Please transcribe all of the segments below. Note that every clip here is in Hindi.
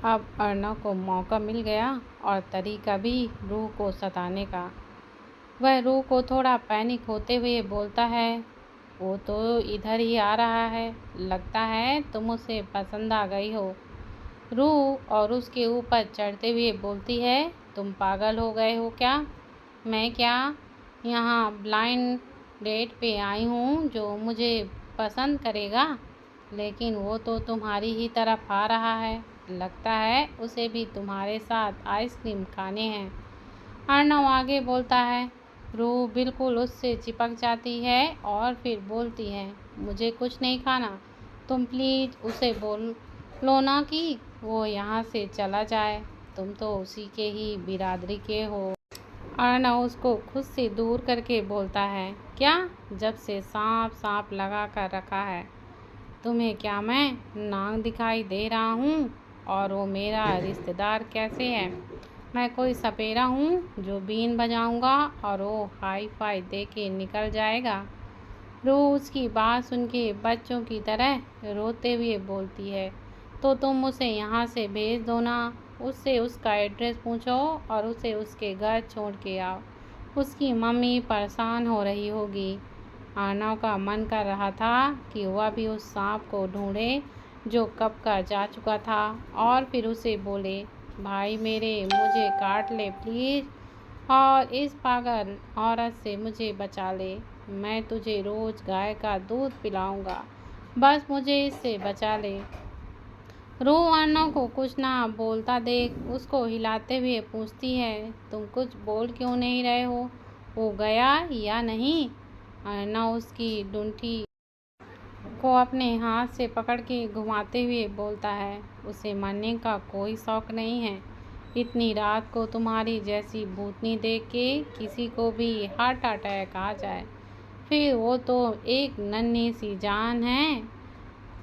अब अर्नव को मौका मिल गया और तरीका भी रूह को सताने का। वह रूह को थोड़ा पैनिक होते हुए बोलता है, वो तो इधर ही आ रहा है, लगता है तुम उसे पसंद आ गई हो। रूह और उसके ऊपर चढ़ते हुए बोलती है, तुम पागल हो गए हो क्या? मैं क्या यहाँ ब्लाइंड डेट पे आई हूँ जो मुझे पसंद करेगा? लेकिन वो तो तुम्हारी ही तरफ आ रहा है, लगता है उसे भी तुम्हारे साथ आइसक्रीम खाने हैं। अर्नव आगे बोलता है। रूह बिल्कुल उससे चिपक जाती है और फिर बोलती है, मुझे कुछ नहीं खाना, तुम प्लीज़ उसे बोल लो ना कि वो यहाँ से चला जाए, तुम तो उसी के ही बिरादरी के हो। अर्नव उसको खुद से दूर करके बोलता है, क्या? जब से सांप सांप लगा कर रखा है, तुम्हें क्या मैं नाक दिखाई दे रहा हूँ? और वो मेरा रिश्तेदार कैसे है? मैं कोई सपेरा हूँ जो बीन बजाऊँगा और वो हाई फाई दे के निकल जाएगा? रूह उसकी बात सुन के बच्चों की तरह रोते हुए बोलती है, तो तुम उसे यहाँ से भेज दो ना, उससे उसका एड्रेस पूछो और उसे उसके घर छोड़ के आओ, उसकी मम्मी परेशान हो रही होगी। अर्नव का मन कर रहा था कि वह भी उस सांप को ढूंढे जो कब का जा चुका था और फिर उसे बोले, भाई मेरे मुझे काट ले प्लीज़ और इस पागल औरत से मुझे बचा ले, मैं तुझे रोज़ गाय का दूध पिलाऊंगा, बस मुझे इससे बचा ले। रूह अर्नव को कुछ ना बोलता देख उसको हिलाते हुए पूछती है, तुम कुछ बोल क्यों नहीं रहे हो? वो गया या नहीं? अर्नव उसकी डूंठी को अपने हाथ से पकड़ के घुमाते हुए बोलता है, उसे मरने का कोई शौक नहीं है। इतनी रात को तुम्हारी जैसी भूतनी देख के किसी को भी हार्ट अटैक आ जाए, फिर वो तो एक नन्ही सी जान है।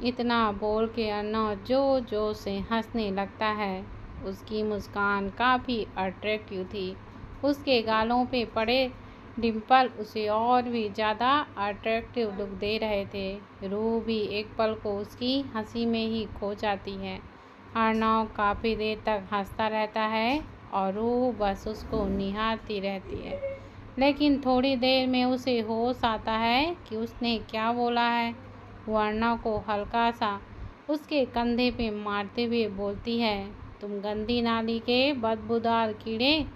इतना बोल के अर्नव जोर जोर से हंसने लगता है। उसकी मुस्कान काफ़ी अट्रैक्टिव थी। उसके गालों पे पड़े डिम्पल उसे और भी ज़्यादा अट्रैक्टिव लुक दे रहे थे। रूह भी एक पल को उसकी हंसी में ही खो जाती है। अर्नव काफ़ी देर तक हंसता रहता है और रूह बस उसको निहारती रहती है, लेकिन थोड़ी देर में उसे होश आता है कि उसने क्या बोला है। वो अर्नव को हल्का सा उसके कंधे पे मारते हुए बोलती है, तुम गंदी नाली के बदबूदार कीड़े,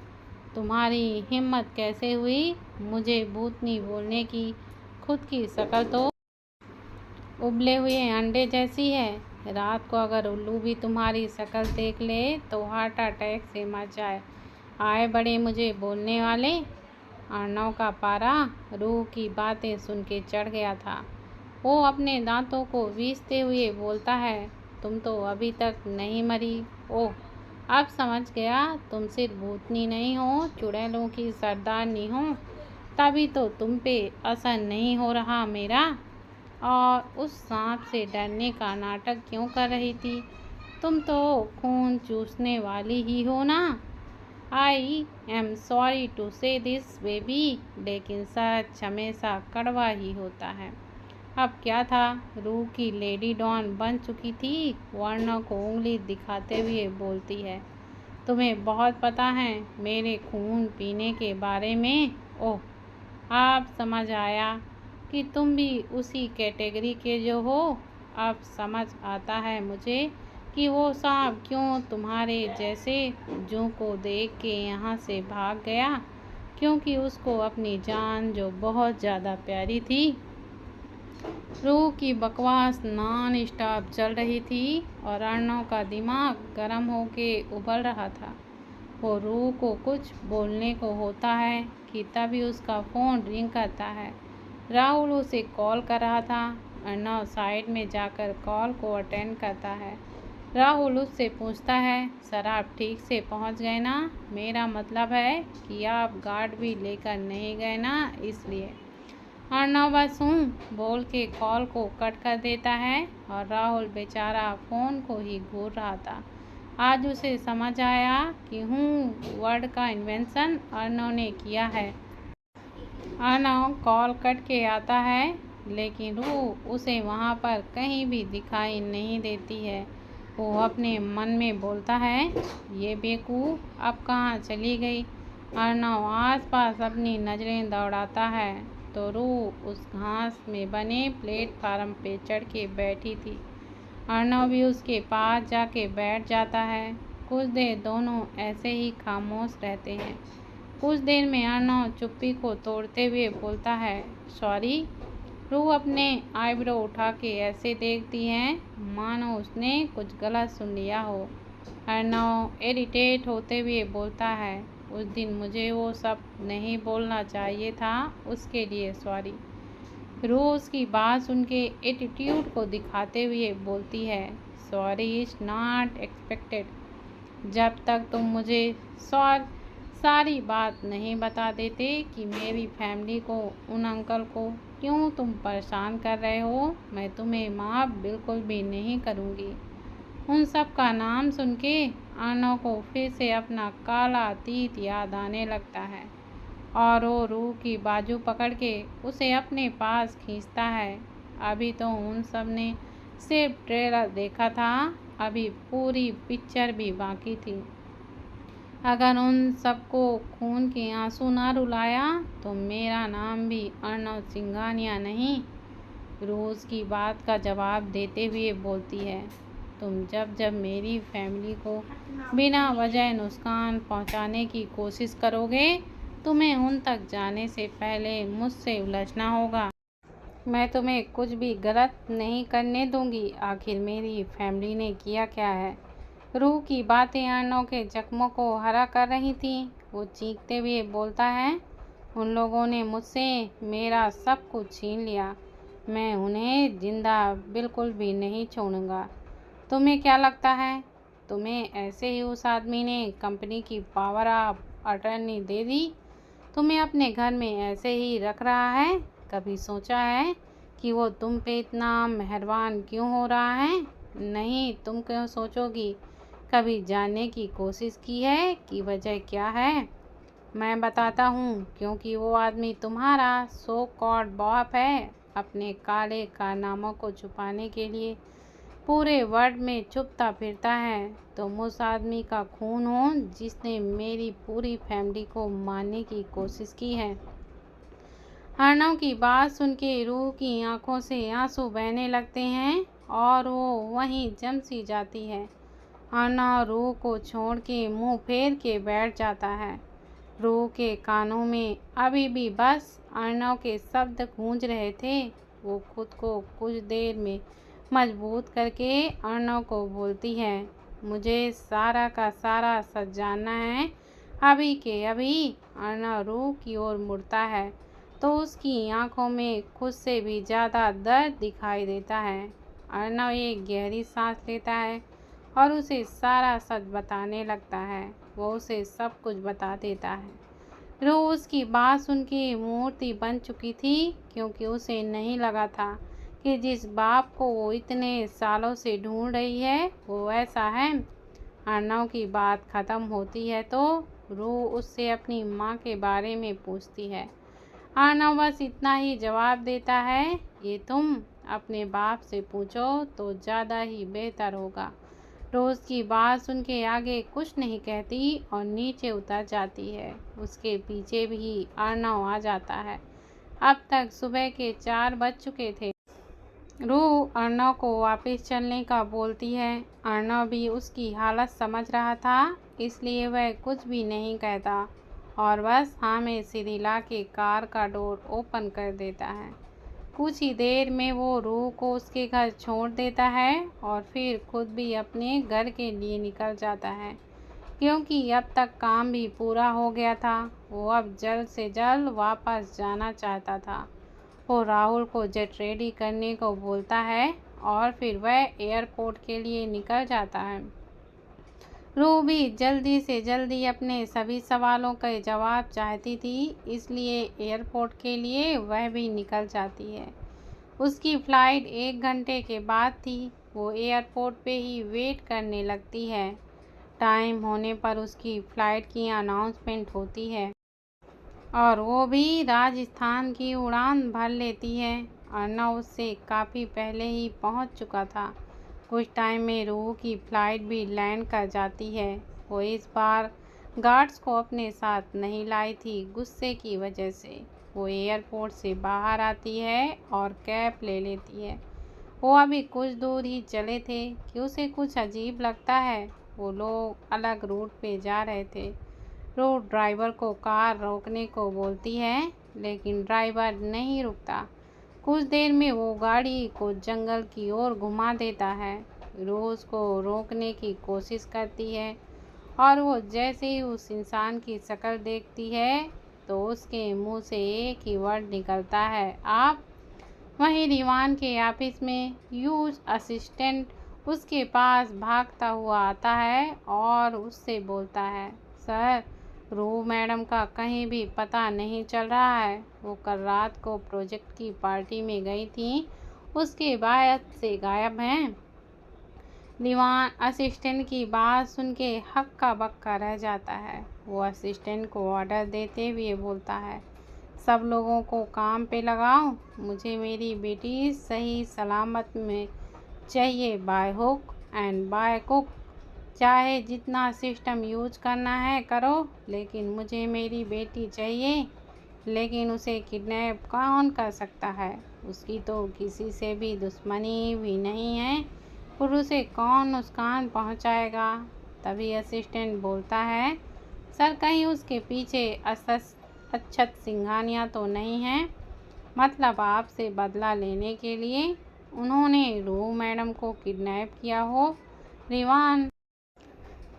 तुम्हारी हिम्मत कैसे हुई मुझे भूतनी बोलने की? खुद की शक्ल तो उबले हुए अंडे जैसी है। रात को अगर उल्लू भी तुम्हारी शक्ल देख ले तो हार्ट अटैक से मर जाए। आए बड़े मुझे बोलने वाले। अर्नव का पारा रूह की बातें सुन के चढ़ गया था। वो अपने दांतों को वींचते हुए बोलता है, तुम तो अभी तक नहीं मरी। ओह, अब समझ गया, तुम सिर्फ भूतनी नहीं हो, चुड़ैलों की सरदारनी हो। तभी तो तुम पे असर नहीं हो रहा मेरा। और उस सांप से डरने का नाटक क्यों कर रही थी? तुम तो खून चूसने वाली ही हो ना। आई एम सॉरी टू से दिस बेबी, लेकिन सच हमेशा कड़वा ही होता है। अब क्या था, रूह की लेडी डॉन बन चुकी थी। अर्नव को उंगली दिखाते हुए बोलती है, तुम्हें बहुत पता है मेरे खून पीने के बारे में। ओह, आप समझ आया कि तुम भी उसी कैटेगरी के जो हो। अब समझ आता है मुझे कि वो सांप क्यों तुम्हारे जैसे जू को देख के यहाँ से भाग गया, क्योंकि उसको अपनी जान जो बहुत ज़्यादा प्यारी थी। रूह की बकवास नॉन स्टॉप चल रही थी और अर्नव का दिमाग गर्म होके उबल रहा था। वो रूह को कुछ बोलने को होता है कि तभी उसका फ़ोन रिंग करता है। राहुल उसे कॉल कर रहा था। अर्नव साइड में जाकर कॉल को अटेंड करता है। राहुल उससे पूछता है, सर आप ठीक से पहुंच गए ना? मेरा मतलब है कि आप गार्ड भी लेकर नहीं गए ना, इसलिए। अर्नव बस हूँ बोल के कॉल को कट कर देता है और राहुल बेचारा फ़ोन को ही घूर रहा था। आज उसे समझ आया कि हूँ वर्ड का इन्वेंशन अर्नव ने किया है। अर्नव कॉल कट के आता है, लेकिन रूह उसे वहाँ पर कहीं भी दिखाई नहीं देती है। वो अपने मन में बोलता है, ये बेवकूफ़ अब कहाँ चली गई। अर्नव आसपास अपनी नज़रें दौड़ाता है तो रूह उस घास में बने प्लेटफार्म पे चढ़ के बैठी थी। अर्नव भी उसके पास जाके बैठ जाता है। कुछ देर दोनों ऐसे ही खामोश रहते हैं। कुछ देर में अर्नव चुप्पी को तोड़ते हुए बोलता है, सॉरी। रूह अपने आईब्रो उठा के ऐसे देखती है मानो उसने कुछ गलत सुन लिया हो। अर्नव इरिटेट होते हुए बोलता है, उस दिन मुझे वो सब नहीं बोलना चाहिए था, उसके लिए सॉरी। रूह उसकी बात सुन के एटीट्यूड को दिखाते हुए बोलती है, सॉरी इज़ नॉट एक्सपेक्टेड। जब तक तुम मुझे सारी बात नहीं बता देते कि मेरी फैमिली को, उन अंकल को क्यों तुम परेशान कर रहे हो, मैं तुम्हें माफ़ बिल्कुल भी नहीं करूँगी। उन सब का नाम सुन के अर्नव को फिर से अपना काला अतीत याद आने लगता है और वो रूह की बाजू पकड़ के उसे अपने पास खींचता है। अभी तो उन सब ने सिर्फ ट्रेलर देखा था, अभी पूरी पिक्चर भी बाकी थी। अगर उन सबको खून के आंसू ना रुलाया तो मेरा नाम भी अर्नव सिंघानिया नहीं। रोज़ की बात का जवाब देते हुए बोलती है, तुम जब जब मेरी फैमिली को बिना वजह नुकसान पहुंचाने की कोशिश करोगे, तुम्हें उन तक जाने से पहले मुझसे उलझना होगा। मैं तुम्हें कुछ भी गलत नहीं करने दूंगी। आखिर मेरी फैमिली ने किया क्या है। रूह की बातें अर्नव के जख्मों को हरा कर रही थीं। वो चीखते हुए बोलता है, उन लोगों ने मुझसे मेरा सब कुछ छीन लिया, मैं उन्हें जिंदा बिल्कुल भी नहीं छोड़ूंगा। तुम्हें क्या लगता है, तुम्हें ऐसे ही उस आदमी ने कंपनी की पावर ऑफ अटर्नी दे दी? तुम्हें अपने घर में ऐसे ही रख रहा है? कभी सोचा है कि वो तुम पे इतना मेहरबान क्यों हो रहा है? नहीं, तुम क्यों सोचोगी? कभी जानने की कोशिश की है कि वजह क्या है? मैं बताता हूँ, क्योंकि वो आदमी तुम्हारा सो कॉल्ड बाप है। अपने काले कारनामों को छुपाने के लिए पूरे वर्ल्ड में छुपता फिरता है। तुम उस आदमी का खून हो जिसने मेरी पूरी फैमिली को मारने की कोशिश की है। अर्नव की बात सुन के रूह की आंखों से आंसू बहने लगते हैं और वो वहीं जम सी जाती है। अर्नव रूह को छोड़ के मुंह फेर के बैठ जाता है। रूह के कानों में अभी भी बस अर्नव के शब्द गूंज रहे थे। वो खुद को कुछ देर में मजबूत करके अर्नव को बोलती है, मुझे सारा का सारा सच जानना है, अभी के अभी। अर्नव रूह की ओर मुड़ता है तो उसकी आंखों में खुद से भी ज़्यादा दर्द दिखाई देता है। अर्नव एक गहरी सांस लेता है और उसे सारा सच बताने लगता है। वो उसे सब कुछ बता देता है। रूह उसकी बात सुन के मूर्ति बन चुकी थी, क्योंकि उसे नहीं लगा था कि जिस बाप को वो इतने सालों से ढूंढ रही है वो ऐसा है। अर्नव की बात ख़त्म होती है तो रूह उससे अपनी माँ के बारे में पूछती है। अर्नव बस इतना ही जवाब देता है, ये तुम अपने बाप से पूछो तो ज़्यादा ही बेहतर होगा। रोज़ की बात सुन के आगे कुछ नहीं कहती और नीचे उतर जाती है। उसके पीछे भी अर्नव आ जाता है। अब तक सुबह के 4 बज चुके थे। रूह अर्नव को वापस चलने का बोलती है। अर्नव भी उसकी हालत समझ रहा था, इसलिए वह कुछ भी नहीं कहता और बस हाँ में सिर हिला के कार का डोर ओपन कर देता है। कुछ ही देर में वो रूह को उसके घर छोड़ देता है और फिर खुद भी अपने घर के लिए निकल जाता है, क्योंकि अब तक काम भी पूरा हो गया था। वो अब जल्द से जल्द वापस जाना चाहता था। वो राहुल को जेट रेडी करने को बोलता है और फिर वह एयरपोर्ट के लिए निकल जाता है। रूह भी जल्दी से जल्दी अपने सभी सवालों के जवाब चाहती थी, इसलिए एयरपोर्ट के लिए वह भी निकल जाती है। उसकी फ़्लाइट 1 घंटे के बाद थी। वो एयरपोर्ट पे ही वेट करने लगती है। टाइम होने पर उसकी फ़्लाइट की अनाउंसमेंट होती है और वो भी राजस्थान की उड़ान भर लेती है। अर्नव उससे काफ़ी पहले ही पहुंच चुका था। कुछ टाइम में रूह की फ़्लाइट भी लैंड कर जाती है। वो इस बार गार्ड्स को अपने साथ नहीं लाई थी गुस्से की वजह से। वो एयरपोर्ट से बाहर आती है और कैब ले लेती है। वो अभी कुछ दूर ही चले थे कि उसे कुछ अजीब लगता है। वो लोग अलग रूट पे जा रहे थे। रूट ड्राइवर को कार रोकने को बोलती है, लेकिन ड्राइवर नहीं रुकता। कुछ देर में वो गाड़ी को जंगल की ओर घुमा देता है। रोज़ को रोकने की कोशिश करती है और वो जैसे ही उस इंसान की शक्ल देखती है तो उसके मुंह से एक ही वर्ड निकलता है, आप। वहीं रिवान के ऑफिस में यूज असिस्टेंट उसके पास भागता हुआ आता है और उससे बोलता है, सर, रू मैडम का कहीं भी पता नहीं चल रहा है। वो कल रात को प्रोजेक्ट की पार्टी में गई थी, उसके बाद से गायब हैं। दीवान असिस्टेंट की बात सुन के हक्का बक्का रह जाता है। वो असिस्टेंट को ऑर्डर देते हुए बोलता है, सब लोगों को काम पे लगाओ, मुझे मेरी बेटी सही सलामत में चाहिए, बाय हुक एंड बाय कुक। चाहे जितना सिस्टम यूज करना है करो, लेकिन मुझे मेरी बेटी चाहिए। लेकिन उसे किडनैप कौन कर सकता है? उसकी तो किसी से भी दुश्मनी भी नहीं है, फिर उसे कौन नुकसान पहुंचाएगा? तभी असिस्टेंट बोलता है, सर, कहीं उसके पीछे अक्षत सिंघानिया तो नहीं है? मतलब आपसे बदला लेने के लिए उन्होंने रू मैडम को किडनैप किया हो? रिवान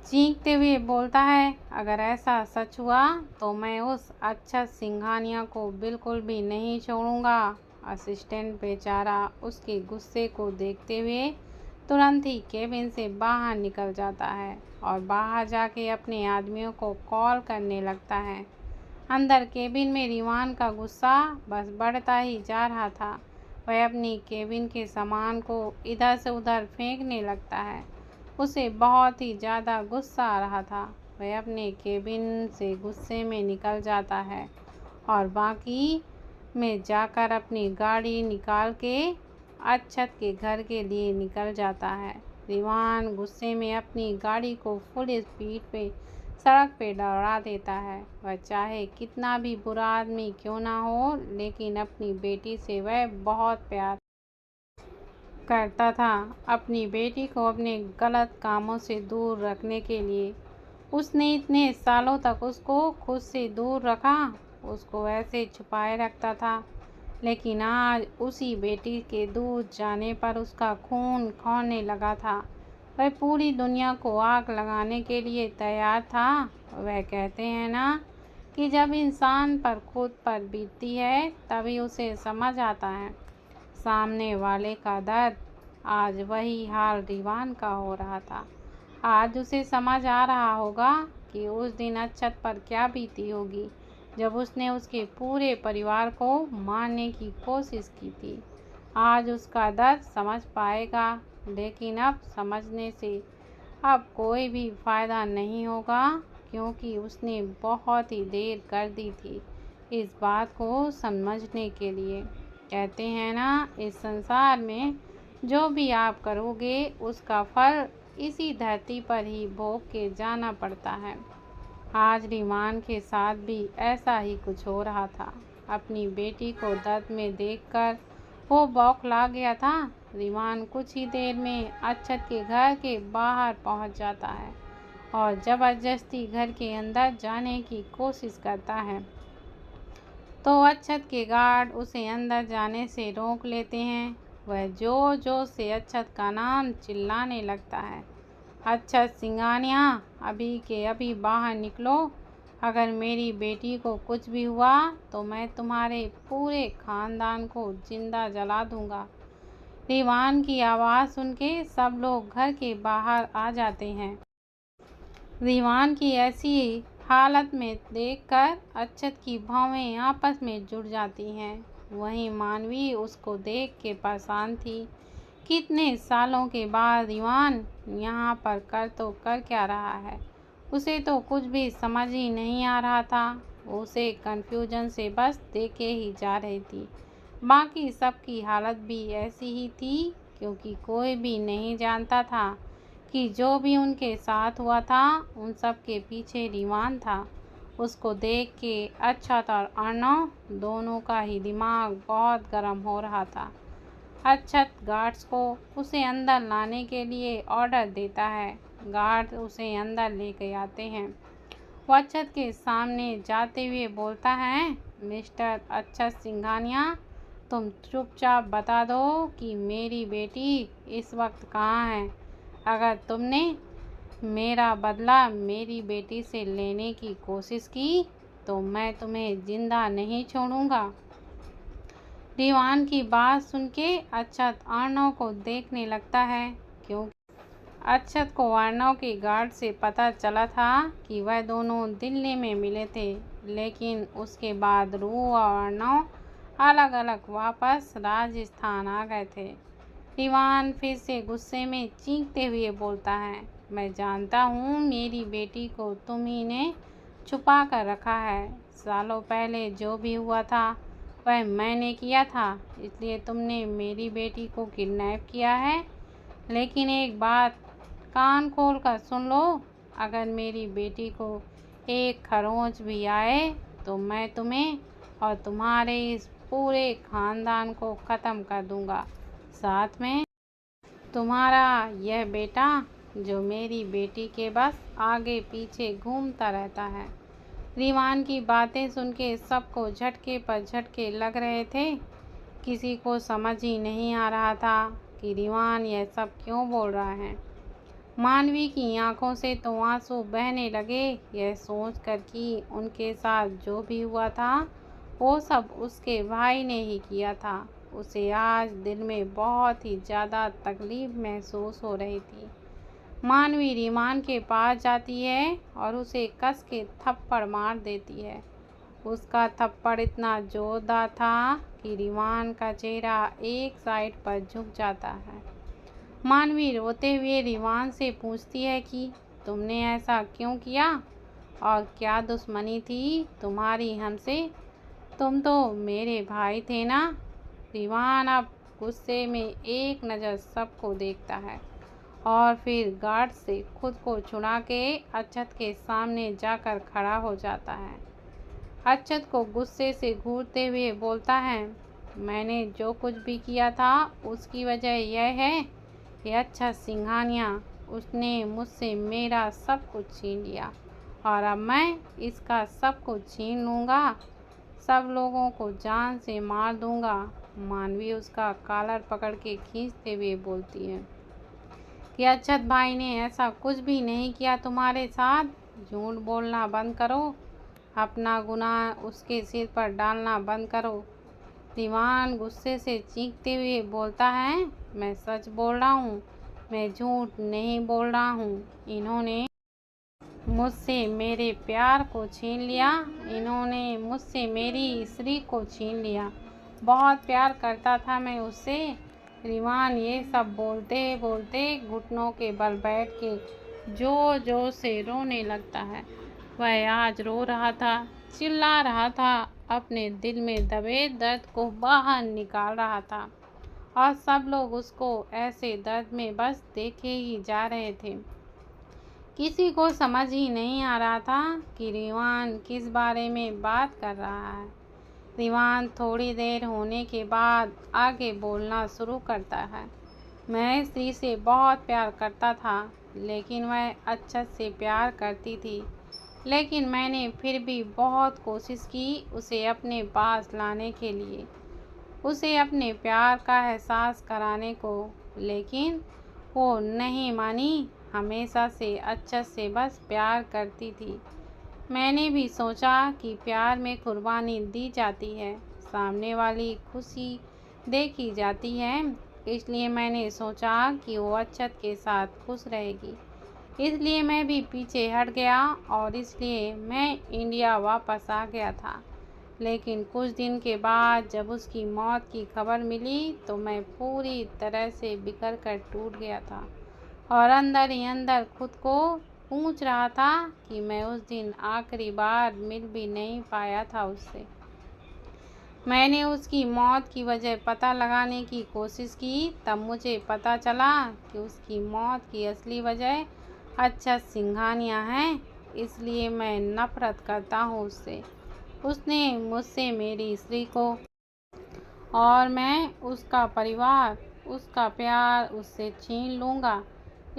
चीखते हुए बोलता है, अगर ऐसा सच हुआ तो मैं उस अक्षत सिंघानिया को बिल्कुल भी नहीं छोड़ूंगा। असिस्टेंट बेचारा उसके गुस्से को देखते हुए तुरंत ही केबिन से बाहर निकल जाता है और बाहर जाके अपने आदमियों को कॉल करने लगता है। अंदर केबिन में रिवान का गुस्सा बस बढ़ता ही जा रहा था। वह अपनी केबिन के सामान को इधर से उधर फेंकने लगता है। उसे बहुत ही ज़्यादा गुस्सा आ रहा था। वह अपने केबिन से गुस्से में निकल जाता है और बाकी में जाकर अपनी गाड़ी निकाल के अक्षत के घर के लिए निकल जाता है। रिवान गुस्से में अपनी गाड़ी को फुल स्पीड पे सड़क पे दौड़ा देता है। वह चाहे कितना भी बुरा आदमी क्यों ना हो, लेकिन अपनी बेटी से वह बहुत प्यार करता था। अपनी बेटी को अपने गलत कामों से दूर रखने के लिए उसने इतने सालों तक उसको खुद से दूर रखा, उसको ऐसे छुपाए रखता था। लेकिन आज उसी बेटी के दूर जाने पर उसका खून खौलने लगा था। वह पूरी दुनिया को आग लगाने के लिए तैयार था। वह कहते हैं ना कि जब इंसान पर खुद पर बीतती है तभी उसे समझ आता है सामने वाले का दर्द। आज वही हाल रिवान का हो रहा था। आज उसे समझ आ रहा होगा कि उस दिन अक्षत पर क्या बीती होगी जब उसने उसके पूरे परिवार को मारने की कोशिश की थी। आज उसका दर्द समझ पाएगा, लेकिन अब समझने से अब कोई भी फ़ायदा नहीं होगा, क्योंकि उसने बहुत ही देर कर दी थी इस बात को समझने के लिए। कहते हैं ना, इस संसार में जो भी आप करोगे उसका फल इसी धरती पर ही भोग के जाना पड़ता है। आज रिवान के साथ भी ऐसा ही कुछ हो रहा था। अपनी बेटी को दर्द में देखकर वो बौखला गया था। रिवान कुछ ही देर में अक्षत के घर के बाहर पहुंच जाता है और ज़बरदस्ती घर के अंदर जाने की कोशिश करता है, तो अक्षत के गार्ड उसे अंदर जाने से रोक लेते हैं। वह जोर जोर से अक्षत का नाम चिल्लाने लगता है, अक्षत सिंघानिया, अभी के अभी बाहर निकलो। अगर मेरी बेटी को कुछ भी हुआ तो मैं तुम्हारे पूरे खानदान को जिंदा जला दूंगा। रिवान की आवाज़ सुन के सब लोग घर के बाहर आ जाते हैं। रिवान की ऐसी हालत में देखकर अक्षत की भौहें आपस में जुड़ जाती हैं। वहीं मानवी उसको देख के परेशान थी। कितने सालों के बाद रिवान यहाँ पर कर क्या रहा है? उसे तो कुछ भी समझ ही नहीं आ रहा था। उसे कन्फ्यूजन से बस देखे ही जा रही थी। बाकी सबकी हालत भी ऐसी ही थी क्योंकि कोई भी नहीं जानता था कि जो भी उनके साथ हुआ था उन सब के पीछे रीवान था। उसको देख के अक्षत और अर्णव दोनों का ही दिमाग बहुत गर्म हो रहा था। अक्षत गार्ड्स को उसे अंदर लाने के लिए ऑर्डर देता है। गार्ड उसे अंदर लेके आते हैं। वो अक्षत के सामने जाते हुए बोलता है, मिस्टर अक्षत सिंघानिया, तुम चुपचाप बता दो कि मेरी बेटी इस वक्त कहाँ है। अगर तुमने मेरा बदला मेरी बेटी से लेने की कोशिश की तो मैं तुम्हें जिंदा नहीं छोड़ूंगा। रीवान की बात सुन के अक्षत अर्णव को देखने लगता है, क्योंकि अक्षत को अर्णव के गार्ड से पता चला था कि वह दोनों दिल्ली में मिले थे, लेकिन उसके बाद रूह और अर्णव अलग अलग वापस राजस्थान आ गए थे। रीवान फिर से गुस्से में चीखते हुए बोलता है, मैं जानता हूँ मेरी बेटी को तुम ही ने छुपा कर रखा है। सालों पहले जो भी हुआ था वह मैंने किया था, इसलिए तुमने मेरी बेटी को किडनैप किया है। लेकिन एक बात कान खोल कर सुन लो, अगर मेरी बेटी को एक खरोंच भी आए तो मैं तुम्हें और तुम्हारे इस पूरे खानदान को ख़त्म कर दूंगा। साथ में तुम्हारा यह बेटा जो मेरी बेटी के बस आगे पीछे घूमता रहता है। रीवान की बातें सुन के सबको झटके पर झटके लग रहे थे। किसी को समझ ही नहीं आ रहा था कि रीवान यह सब क्यों बोल रहा है। मानवी की आंखों से तो आंसू बहने लगे, यह सोचकर कि उनके साथ जो भी हुआ था वो सब उसके भाई ने ही किया था। उसे आज दिल में बहुत ही ज़्यादा तकलीफ महसूस हो रही थी। मानवी रीवान के पास जाती है और उसे कस के थप्पड़ मार देती है। उसका थप्पड़ इतना जोरदार था कि रीवान का चेहरा एक साइड पर झुक जाता है। मानवी रोते हुए रीवान से पूछती है कि तुमने ऐसा क्यों किया और क्या दुश्मनी थी तुम्हारी हमसे? तुम तो मेरे भाई थे ना। रीवान अब गुस्से में एक नज़र सबको देखता है और फिर गार्ड से खुद को छुड़ा के अक्षत के सामने जाकर खड़ा हो जाता है। अक्षत को गुस्से से घूरते हुए बोलता है, मैंने जो कुछ भी किया था उसकी वजह यह है कि अक्षत सिंघानिया, उसने मुझसे मेरा सब कुछ छीन लिया और अब मैं इसका सब कुछ छीन लूँगा। सब लोगों को जान से मार दूँगा। मानवी उसका कॉलर पकड़ के खींचते हुए बोलती है कि अक्षत भाई ने ऐसा कुछ भी नहीं किया तुम्हारे साथ। झूठ बोलना बंद करो, अपना गुनाह उसके सिर पर डालना बंद करो। रीवान गुस्से से चीखते हुए बोलता है, मैं सच बोल रहा हूँ, मैं झूठ नहीं बोल रहा हूँ। इन्होंने मुझसे मेरे प्यार को छीन लिया, इन्होंने मुझसे मेरी स्त्री को छीन लिया। बहुत प्यार करता था मैं उससे। रीवान ये सब बोलते बोलते घुटनों के बल बैठ के जोर जोर से रोने लगता है। वह आज रो रहा था, चिल्ला रहा था, अपने दिल में दबे दर्द को बाहर निकाल रहा था और सब लोग उसको ऐसे दर्द में बस देखे ही जा रहे थे। किसी को समझ ही नहीं आ रहा था कि रीवान किस बारे में बात कर रहा है। रीवान थोड़ी देर होने के बाद आगे बोलना शुरू करता है, मैं स्त्री से बहुत प्यार करता था, लेकिन वह अक्षत से प्यार करती थी। लेकिन मैंने फिर भी बहुत कोशिश की उसे अपने पास लाने के लिए, उसे अपने प्यार का एहसास कराने को, लेकिन वो नहीं मानी। हमेशा से अक्षत से बस प्यार करती थी। मैंने भी सोचा कि प्यार में कुर्बानी दी जाती है, सामने वाली खुशी देखी जाती है, इसलिए मैंने सोचा कि वो अक्षत के साथ खुश रहेगी। इसलिए मैं भी पीछे हट गया और इसलिए मैं इंडिया वापस आ गया था। लेकिन कुछ दिन के बाद जब उसकी मौत की खबर मिली तो मैं पूरी तरह से बिखर कर टूट गया था और अंदर ही अंदर खुद को पूछ रहा था कि मैं उस दिन आखिरी बार मिल भी नहीं पाया था उससे। मैंने उसकी मौत की वजह पता लगाने की कोशिश की, तब मुझे पता चला कि उसकी मौत की असली वजह अक्षत सिंघानिया है। इसलिए मैं नफरत करता हूँ उससे। उसने मुझसे मेरी स्त्री को और मैं उसका परिवार, उसका प्यार उससे छीन लूँगा।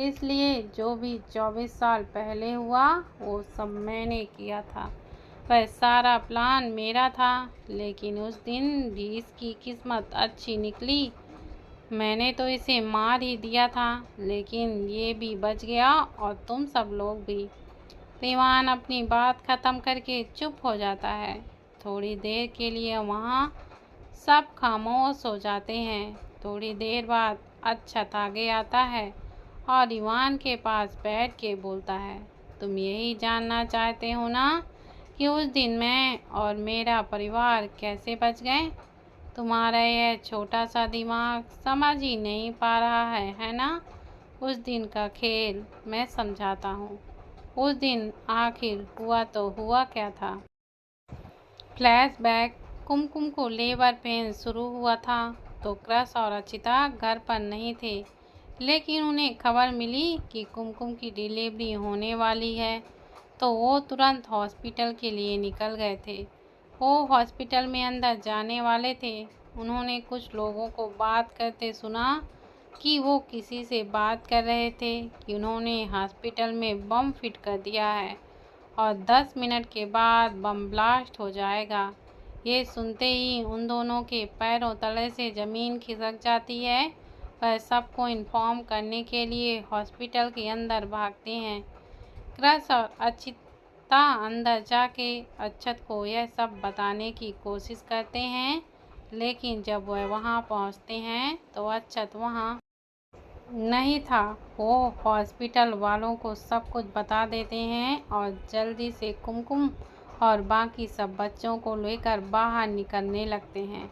इसलिए जो भी 24 साल पहले हुआ वो सब मैंने किया था। वह सारा प्लान मेरा था, लेकिन उस दिन भी इसकी किस्मत अच्छी निकली। मैंने तो इसे मार ही दिया था, लेकिन ये भी बच गया और तुम सब लोग भी। दीवान अपनी बात ख़त्म करके चुप हो जाता है। थोड़ी देर के लिए वहाँ सब खामोश हो जाते हैं। थोड़ी देर बाद अक्षत आगे आता है और ईवान के पास बैठ के बोलता है, तुम यही जानना चाहते हो ना कि उस दिन मैं और मेरा परिवार कैसे बच गए? तुम्हारा यह छोटा सा दिमाग समझ ही नहीं पा रहा है ना? उस दिन का खेल मैं समझाता हूँ। उस दिन आखिर हुआ तो हुआ क्या था? फ्लैशबैक। कुमकुम को लेबर पेन शुरू हुआ था तो क्रश और अचिता घर पर नहीं थे, लेकिन उन्हें खबर मिली कि कुमकुम की डिलीवरी होने वाली है, तो वो तुरंत हॉस्पिटल के लिए निकल गए थे। वो हॉस्पिटल में अंदर जाने वाले थे। उन्होंने कुछ लोगों को बात करते सुना कि वो किसी से बात कर रहे थे कि उन्होंने हॉस्पिटल में बम फिट कर दिया है और 10 मिनट के बाद बम ब्लास्ट हो जाएगा। ये सुनते ही उन दोनों के पैरों तले से ज़मीन खिसक जाती है। वह सबको इन्फॉर्म करने के लिए हॉस्पिटल के अंदर भागते हैं। क्रश और अचिता अंदर जाके अक्षत को यह सब बताने की कोशिश करते हैं, लेकिन जब वह वहां पहुंचते हैं तो अक्षत वहां नहीं था। वो हॉस्पिटल वालों को सब कुछ बता देते हैं और जल्दी से कुमकुम और बाकी सब बच्चों को लेकर बाहर निकलने लगते हैं।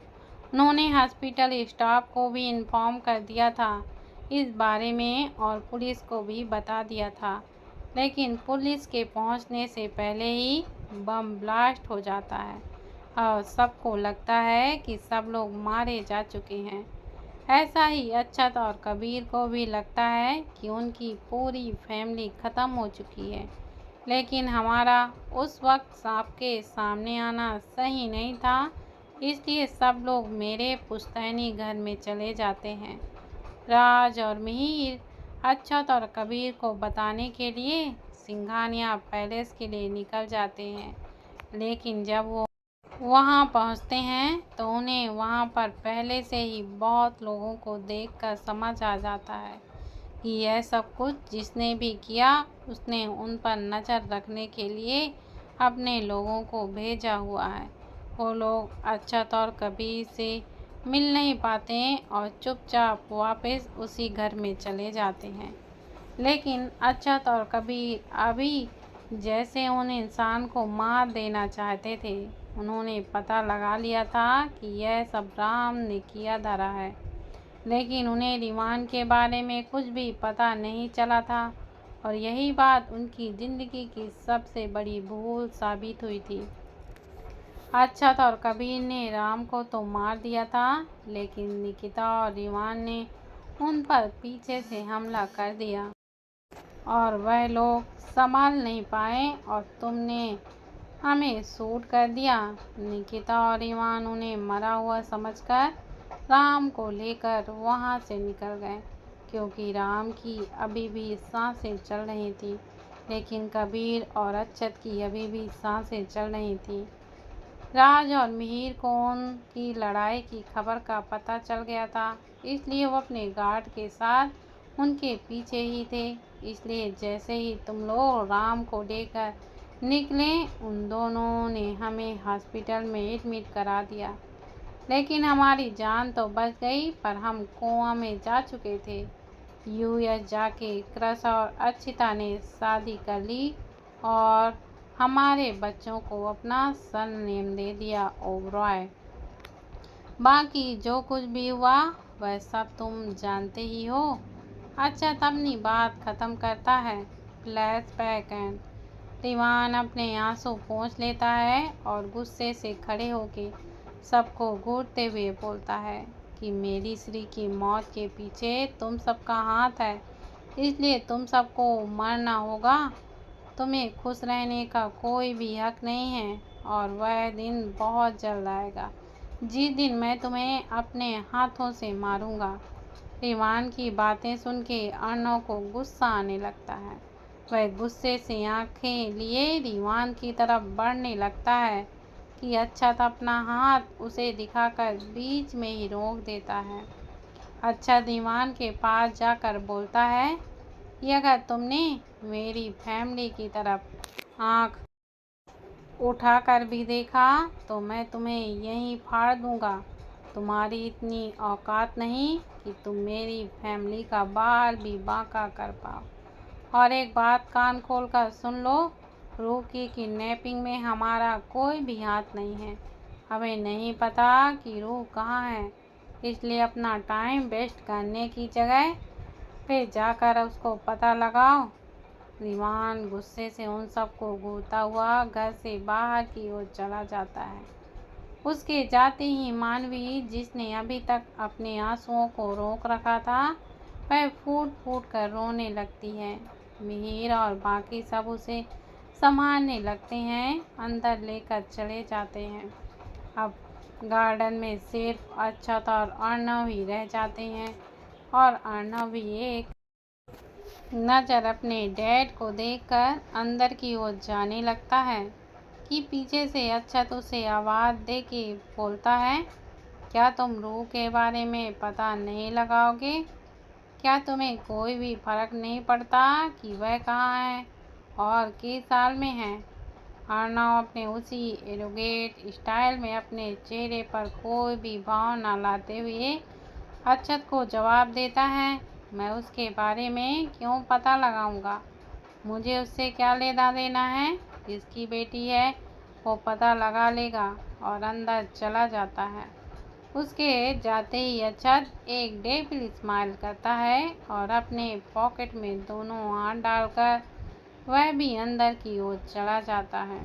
उन्होंने हॉस्पिटल स्टाफ को भी इन्फॉर्म कर दिया था इस बारे में और पुलिस को भी बता दिया था, लेकिन पुलिस के पहुंचने से पहले ही बम ब्लास्ट हो जाता है और सबको लगता है कि सब लोग मारे जा चुके हैं। ऐसा ही अक्षत और कबीर को भी लगता है कि उनकी पूरी फैमिली ख़त्म हो चुकी है, लेकिन हमारा उस वक्त आपके सामने आना सही नहीं था, इसलिए सब लोग मेरे पुश्तैनी घर में चले जाते हैं। राज और मिहिर अक्षत और कबीर को बताने के लिए सिंघानिया पैलेस के लिए निकल जाते हैं, लेकिन जब वो वहां पहुंचते हैं तो उन्हें वहां पर पहले से ही बहुत लोगों को देखकर समझ आ जाता है कि यह सब कुछ जिसने भी किया उसने उन पर नज़र रखने के लिए अपने लोगों को भेजा हुआ है। वो लोग अक्षत और कबीर से मिल नहीं पाते और चुपचाप वापस उसी घर में चले जाते हैं, लेकिन अक्षत और कबीर अभी जैसे उन इंसान को मार देना चाहते थे। उन्होंने पता लगा लिया था कि यह सब राम ने किया धरा है, लेकिन उन्हें रीवान के बारे में कुछ भी पता नहीं चला था और यही बात उनकी ज़िंदगी की सबसे बड़ी भूल साबित हुई थी। अक्षत और कबीर ने राम को तो मार दिया था, लेकिन निकिता और रीवान ने उन पर पीछे से हमला कर दिया और वह लोग संभाल नहीं पाए और तुमने हमें शूट कर दिया। निकिता और ईवान उन्हें मरा हुआ समझकर राम को लेकर वहां से निकल गए, क्योंकि राम की अभी भी सांसें चल रही थी, लेकिन कबीर और अक्षत की अभी भी सांसें चल रही थी। राज और मिहिर को उनकी लड़ाई की खबर का पता चल गया था, इसलिए वो अपने गार्ड के साथ उनके पीछे ही थे। इसलिए जैसे ही तुम लोग राम को लेकर निकले, उन दोनों ने हमें हॉस्पिटल में एडमिट करा दिया, लेकिन हमारी जान तो बच गई, पर हम कोमा में जा चुके थे। यूएस जाके क्रश और अक्षिता ने शादी कर ली और हमारे बच्चों को अपना सरनेम दे दिया ओबरॉय। बाकी जो कुछ भी हुआ वह सब तुम जानते ही हो। अच्छा, अपनी बात ख़त्म करता है। फ्लैशबैक एंड दीवान अपने आंसू पोंछ लेता है और गुस्से से खड़े होके सबको घूरते हुए बोलता है कि मेरी श्री की मौत के पीछे तुम सबका हाथ है, इसलिए तुम सबको मरना होगा। तुम्हें खुश रहने का कोई भी हक नहीं है और वह दिन बहुत जल्द आएगा जिस दिन मैं तुम्हें अपने हाथों से मारूंगा। रीवान की बातें सुन के अर्णव को गुस्सा आने लगता है। वह गुस्से से आंखें लिए रीवान की तरफ बढ़ने लगता है कि अक्षत अपना हाथ उसे दिखाकर बीच में ही रोक देता है। अक्षत रीवान के पास जाकर बोलता है कि अगर तुमने मेरी फैमिली की तरफ आंख उठाकर भी देखा तो मैं तुम्हें यहीं फाड़ दूंगा। तुम्हारी इतनी औकात नहीं कि तुम मेरी फैमिली का बाल भी बांका कर पाओ। और एक बात कान खोल कर सुन लो, रूह की किडनैपिंग में हमारा कोई भी हाथ नहीं है। हमें नहीं पता कि रूह कहाँ है, इसलिए अपना टाइम वेस्ट करने की जगह पे जाकर उसको पता लगाओ। रीवान गुस्से से उन सबको घूरता हुआ घर से बाहर की ओर चला जाता है। उसके जाते ही मानवी, जिसने अभी तक अपने आंसुओं को रोक रखा था, वह फूट फूट कर रोने लगती है। मिहिर और बाकी सब उसे संभालने लगते हैं, अंदर लेकर चले जाते हैं। अब गार्डन में सिर्फ अक्षत और अर्णव ही रह जाते हैं और अर्णव भी एक नज़र अपने डैड को देखकर अंदर की ओर जाने लगता है कि पीछे से अक्षत उसे आवाज़ दे के बोलता है, क्या तुम रूह के बारे में पता नहीं लगाओगे? क्या तुम्हें कोई भी फर्क नहीं पड़ता कि वह कहाँ है और किस साल में है? अर्णव अपने उसी एरोगेट स्टाइल में अपने चेहरे पर कोई भी भाव न लाते हुए अक्षत को जवाब देता है, मैं उसके बारे में क्यों पता लगाऊंगा? मुझे उससे क्या लेना देना है? जिसकी बेटी है वो पता लगा लेगा। और अंदर चला जाता है। उसके जाते ही अक्षत एक डेविल स्माइल करता है और अपने पॉकेट में दोनों हाथ डालकर वह भी अंदर की ओर चला जाता है।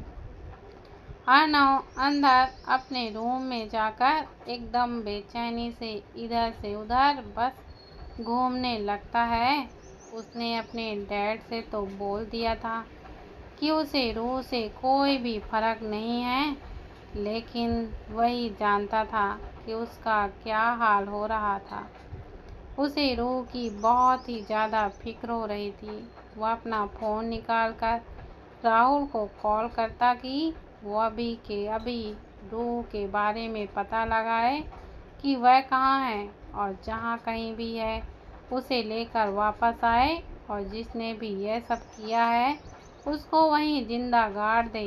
अर्णव अंदर अपने रूम में जाकर एकदम बेचैनी से इधर से उधर बस घूमने लगता है। उसने अपने डैड से तो बोल दिया था कि उसे रूह से कोई भी फर्क नहीं है, लेकिन वही जानता था कि उसका क्या हाल हो रहा था। उसे रूह की बहुत ही ज़्यादा फिक्र हो रही थी। वह अपना फ़ोन निकालकर राहुल को कॉल करता कि वो अभी के अभी रूह के बारे में पता लगाए कि वह कहाँ है और जहाँ कहीं भी है उसे लेकर वापस आए और जिसने भी यह सब किया है उसको वहीं जिंदा गाड़ दे।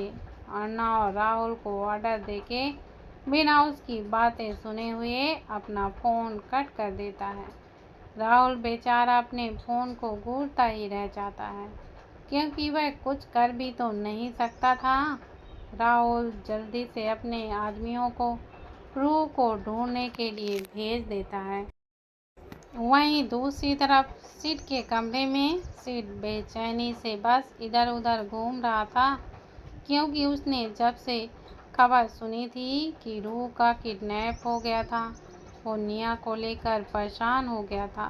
अर्णव और राहुल को ऑर्डर देके बिना उसकी बातें सुने हुए अपना फ़ोन कट कर देता है। राहुल बेचारा अपने फ़ोन को घूरता ही रह जाता है क्योंकि वह कुछ कर भी तो नहीं सकता था। राहुल जल्दी से अपने आदमियों को रूह को ढूंढने के लिए भेज देता है। वहीं दूसरी तरफ सिड के कमरे में सिड बेचैनी से बस इधर उधर घूम रहा था क्योंकि उसने जब से खबर सुनी थी कि रूह का किडनैप हो गया था वो निया को लेकर परेशान हो गया था।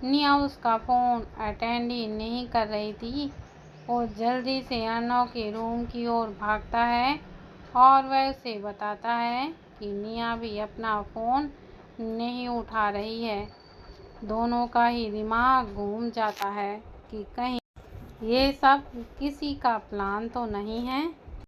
निया उसका फ़ोन अटेंड ही नहीं कर रही थी। वो जल्दी से अर्णव के रूम की ओर भागता है और वह उसे बताता है कि निया भी अपना फ़ोन नहीं उठा रही है। दोनों का ही दिमाग घूम जाता है कि कहीं ये सब किसी का प्लान तो नहीं है।